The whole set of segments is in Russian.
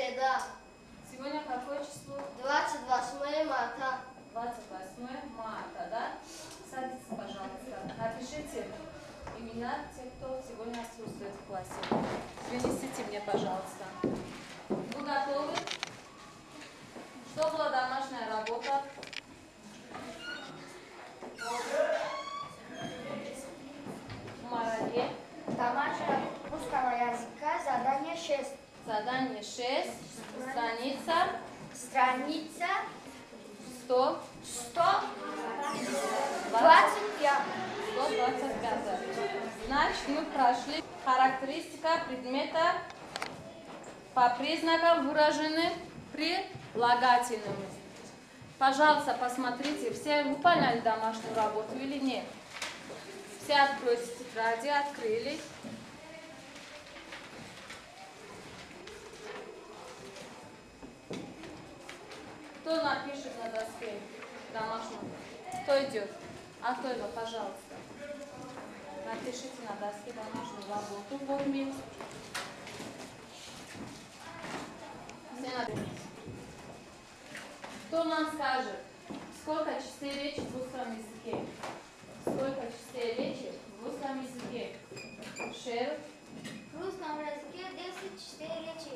среда. Сегодня какое число? 28 марта. 28 марта, да? Садитесь, пожалуйста. Напишите имена тех, кто сегодня отсутствует в классе. Принесите мне, пожалуйста. Вы готовы? Что была домашняя работа? Мараге. Домашняя русского языка, задание 6. Задание 6, страница Страница 100. 125. 125. Значит, мы прошли характеристика предмета по признакам, выражены прилагательными. Пожалуйста, посмотрите, все выполняли домашнюю работу или нет? Все откройте тетради, открыли. Кто напишет на доске домашнюю? Кто идет? Актойба, пожалуйста. Напишите на доске домашнюю работу в форме. Кто нам скажет, сколько частей речи в русском языке? Сколько частей речи в русском языке? Шер. В русском языке 10 частей речи.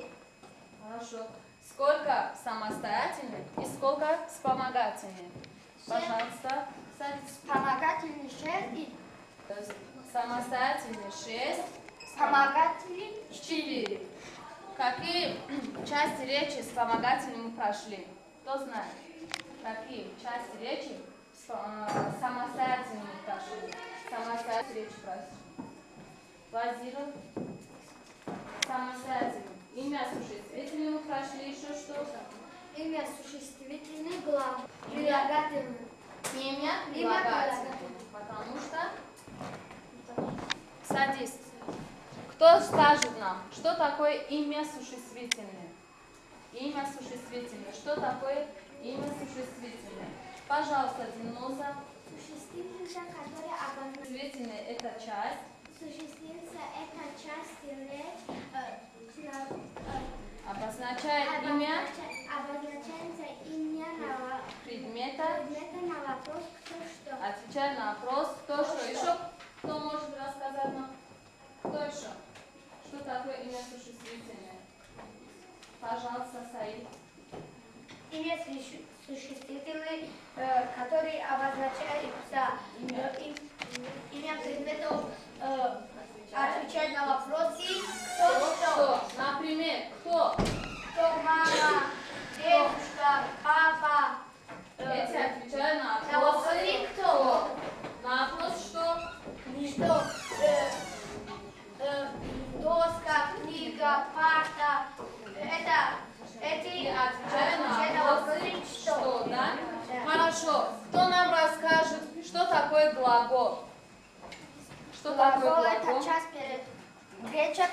Хорошо. Сколько самостоятельных и сколько вспомогательных? Пожалуйста, садитесь. Вспомогательный 6 Самостоятельный 6. вспомогательный 4. Какие части речи вспомогательные мы прошли? Кто знает? Какие части речи самостоятельные мы прошли? Самостоятельную речь прошли. Вазиров. Самостоятельный. Имя существительное мы прошли. Еще что? Имя существительный глав. Прилагательный. Имя прилагательное. Потому что... Садись. Кто скажет нам, что такое имя существительное? Имя существительное. Что такое имя существительное? Пожалуйста, Диноза. Существительное, которое обозначает. Существительное – это часть. Существительное – это часть речи. Обозначает имя Обозначается имя на предмета. на вопрос кто что. Отвечает на вопрос кто что. Еще кто может рассказать нам? Кто еще? Что такое имя существительное? Пожалуйста, Саид. Имя существительное, который обозначается имя предметов, отвечает на вопросы кто что. Например, кто? Кто мама, девушка, папа. Эти отвечают на На вопросы вопросы кто? На вопрос что? Что? Доска, книга, парта. Эти Отвечают отвечают на вопросы что, да? Хорошо. Кто нам расскажет, что такое глагол? Что такое Глагол – это глагол? часть речи,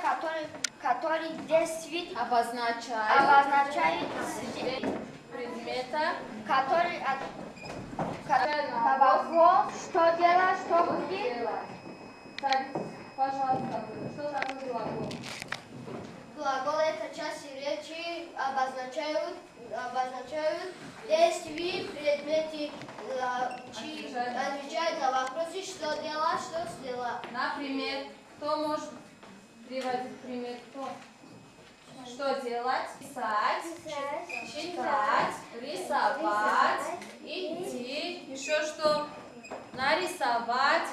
который действует, Обозначает обозначает предмета, который на вопрос, что делать, что будет. Садитесь, пожалуйста, что такое глагол? Глагол – это часть речи, обозначают действия, предметы, отвечают на вопросы, что делать, что сделать. Например, кто может приводить пример? Кто? Что делать? Писать, читать, рисовать, идти. Еще что? Нарисовать,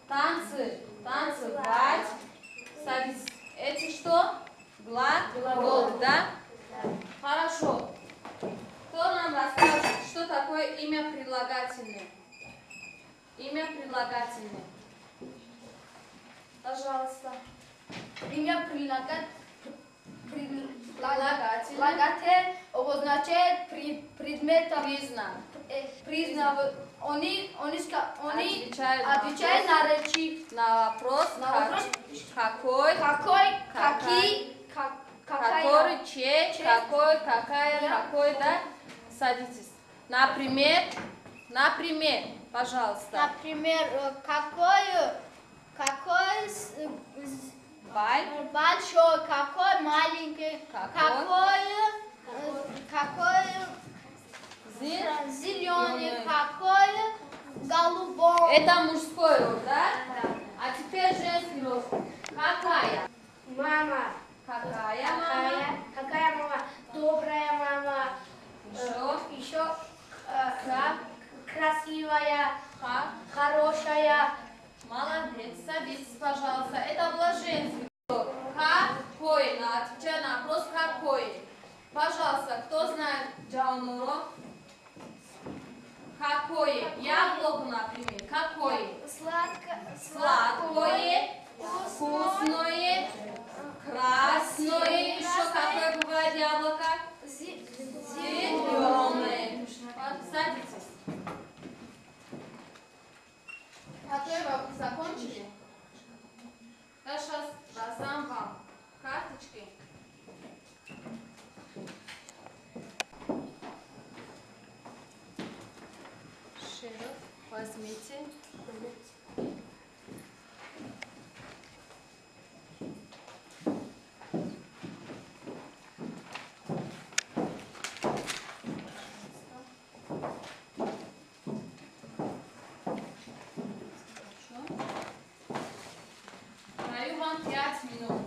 танцевать. Садись. Эти что? Глагол, да? Хорошо. Кто нам расскажет, что такое имя прилагательное? Имя прилагательное. Пожалуйста. Имя прилагательное обозначает предмет признак. Они отвечают на речи. На вопрос, какой, который, чей, какой, какая, какой, да? Садитесь. Например, пожалуйста. Например, какой большой, какой маленький, какой Зеленый, какой, голубой. Это мужской род, да? А теперь женский род. Какая? Мама. Какая мама? Какая мама? Добрая мама. Еще красивая, хорошая. Молодец, садитесь, пожалуйста. Это было женский род. Какой? Отвечаю на вопрос, какой? Пожалуйста, кто знает Джаунуро? Какое? Яблоко, например. Какое? Сладкое, вкусное, красное. Еще какое бывает яблоко? Зеленое. Садитесь. Готово? Закончили? Я сейчас раздам вам карточки. Шеров, возьмите. Даю вам 5 минут.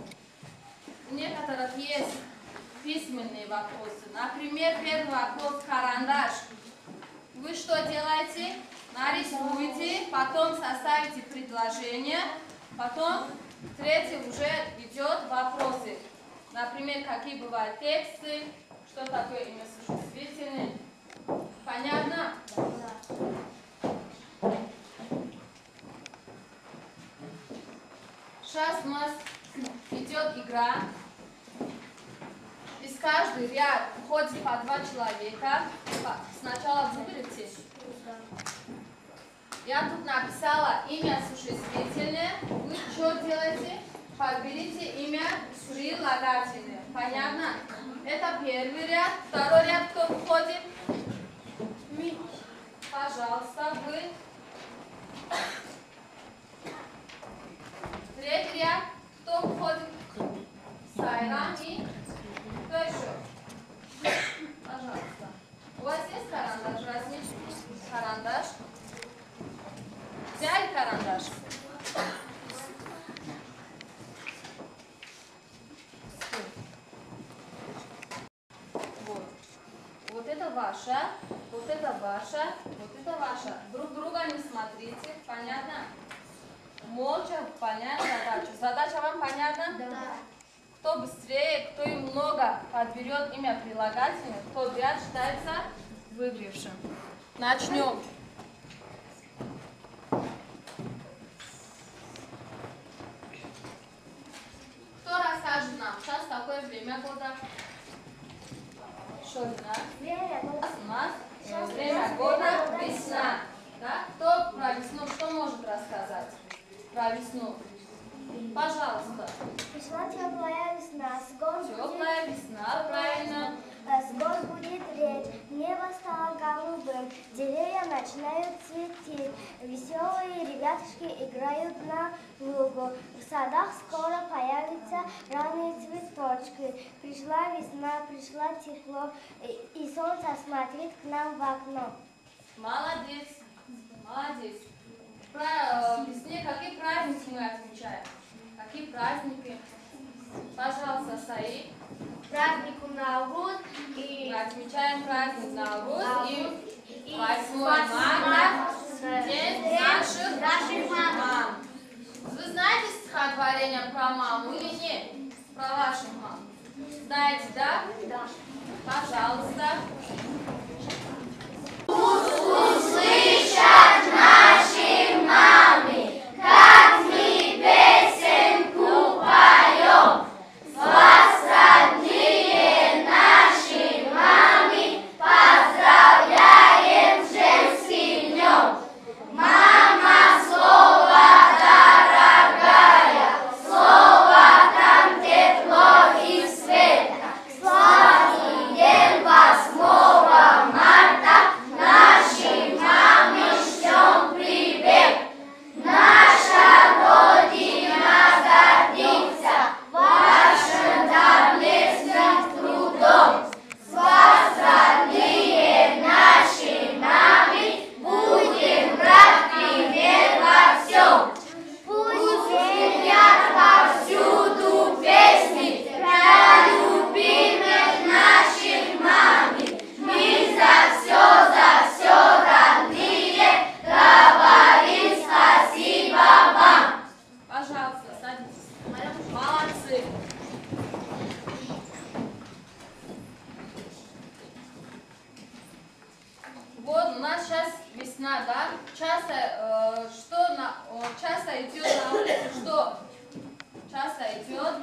У некоторых есть письменные вопросы. Например, первый вопрос карандаш. Вы что делаете? Нарисуете, потом составите предложение, потом третий уже идет вопросы. Например, какие бывают тексты, что такое имя существительное. Понятно? Да. Сейчас у нас идет игра. Из каждого ряда входит по 2 человека. Сначала выберите. Я тут написала имя существительное. Вы что делаете? Подберите имя прилагательное. Понятно? Это первый ряд. Второй ряд кто входит? Пожалуйста, вы. Третий ряд. Кто входит? Сайран и кто еще? Пожалуйста. У вас есть карандаш? Возьмите карандаш. Взяли карандаш? Вот. Вот это ваша, вот это ваша, вот это ваша. Друг друга не смотрите. Понятно? Молча понять задачу. Задача вам понятна? Да. Кто быстрее, кто и много подберет имя прилагательное, тот ряд считается выигравшим. Начнем. Кто расскажет нам, сейчас какое время года? Что это? У нас время года весна. Да? Кто про весну что может рассказать? Про весну. Пожалуйста. Пришла теплая весна, с гор Теплая весна, правильно. будет реть, небо стало голубым, деревья начинают цвести, веселые ребятушки играют на лугу, в садах скоро появятся ранние цветочки. Пришла весна, пришло тепло, и солнце смотрит к нам в окно. Молодец, молодец. В весне какие праздники мы отмечаем? Какие праздники? Пожалуйста, Саид. Праздник Навруз и Мы отмечаем праздник Навруз и 8 марта, день наших мам. Вы знаете стихотворение про маму или нет? Про ваших мам? Знаете, да? Да. Пожалуйста. Услышат наши мамы, как мы песенку поем. Вас, родные наши мамы, поздравляем с женским днем. Мама, слово дорогая, слово там тепло и свет. Сладкий у нас сейчас весна, да? Часто идет на улице что? Часто идет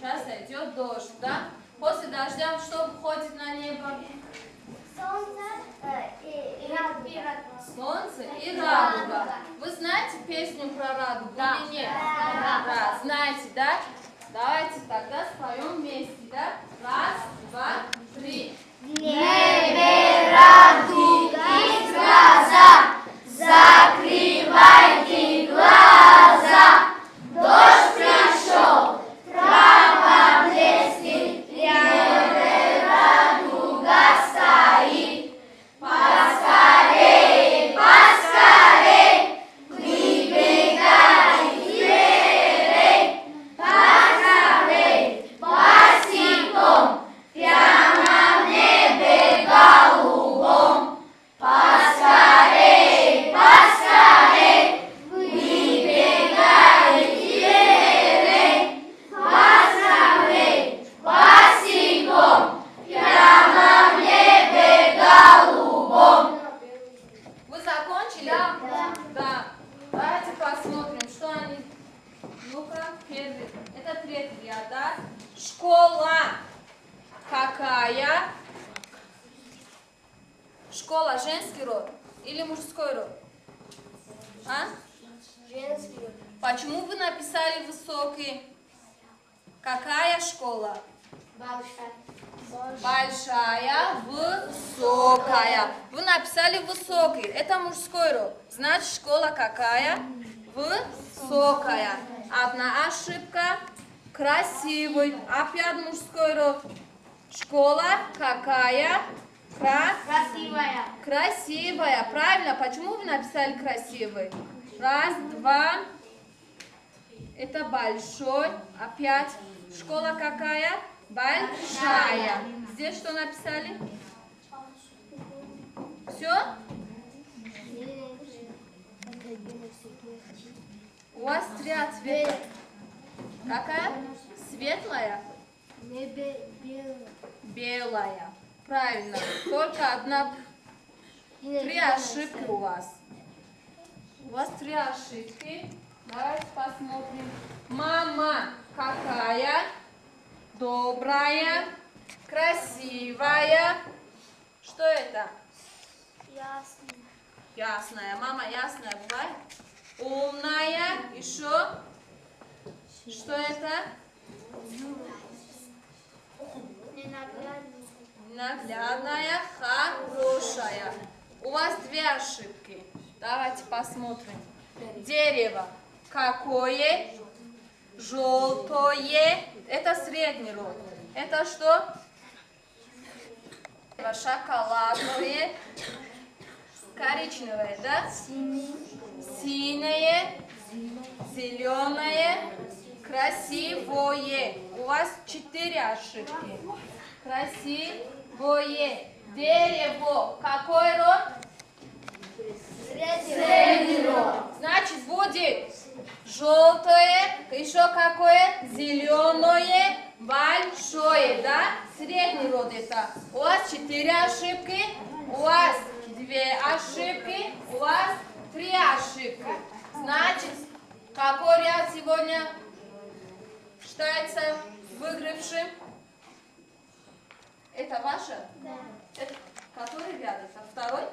часто идет дождь, да? После дождя что выходит на небо? Солнце и радуга. Вы знаете песню про радугу или нет? Да, знаете, да? Давайте тогда споем вместе, да? Раз, два, три. В небе радуги гроза, закрывайте глаза. Дождь пришел, трава блестит, рядом радуга стоит. Поскорей, поскорей, выбегай дверей. Поздравей, босиком, прямо в небе голубом. Поскорей, поскорей, выбегай дверей. Поздравей, босиком, прямо в небе голубом. Вы закончили? Да. Давайте посмотрим, что они. Ну-ка, первый. Это третий ряд, да? Школа. Какая? Школа женский род или мужской род? А? Женский. Почему вы написали высокий? Какая школа? Большая, высокая. Вы написали высокий. Это мужской род. Значит, школа какая? Высокая. Одна ошибка. Красивый. Опять мужской род. Школа какая? Красивая. Красивая. Правильно. Почему вы написали красивый? Раз, два. Это большой. Опять. Школа какая? Большая. Здесь что написали? Все? У вас три цвета. Какая? Светлая? Белая. Правильно. Только одна. Три ошибки у вас. У вас три ошибки. Давайте посмотрим. Мама какая? Добрая, красивая. Что это? Ясная. Мама ясная бывает? Умная. Еще? Что это? Наглядная, хорошая. У вас две ошибки. Давайте посмотрим. Дерево. Какое? Желтое. Это средний род. Это что? Шоколадное. Коричневое, да? Синее. Зеленое. Красивое. У вас 4 ошибки. Красивое. Дерево. Какой род? Средний род. Значит, будет желтое, еще какое? Зеленое, большое, да? Средний род это. У вас 4 ошибки, у вас 2 ошибки, у вас 3 ошибки. Значит, какой ряд сегодня считается выигравшим? Это ваше? Да. Это который ряд? Это второй?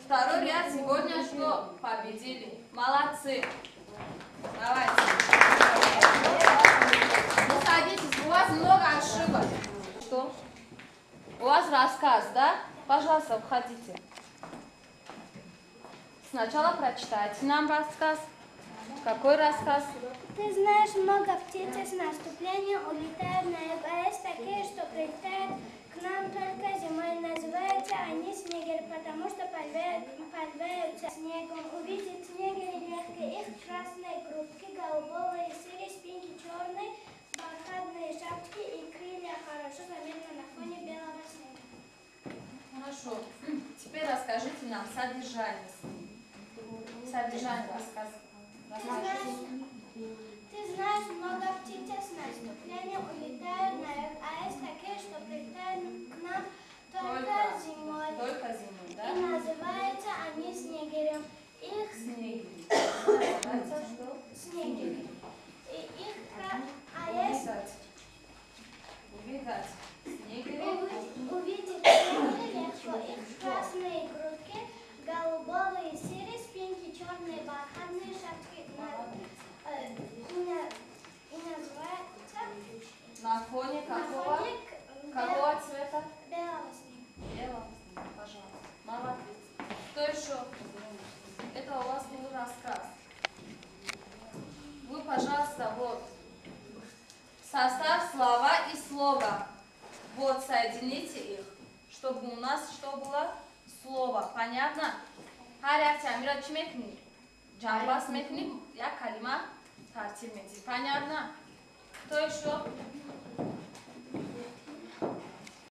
Второй ряд сегодня что? Победили. Молодцы. Давайте. Ну, садитесь, у вас много ошибок. Что? У вас рассказ, да? Пожалуйста, входите. Сначала прочитайте нам рассказ. Какой рассказ? Ты знаешь, много птиц с наступлением улетают на юг, а есть такие, что прилетают к нам только зимой. Называются они снегирь, потому что подвяются снегом. Увидеть снегирь редко, их красные грудки, голубые серые спинки, черные бархатные шапки и крылья хорошо заметны на фоне белого снега. Хорошо. Теперь расскажите нам содержание. Содержание рассказа. Ты знаешь, много птиц с наступлением улетают на юг, а есть такие, что прилетают к нам только На фоне какого цвета? Белого снега. Белого снега, пожалуйста. Молодец. Что еще? Это у вас был рассказ. Вы, пожалуйста, вот состав слова и слога. Вот соедините их, чтобы у нас что было? Слово. Понятно? Характер мира чмекни. Джамбас мекни, я калима тартимити. Понятно? Кто еще?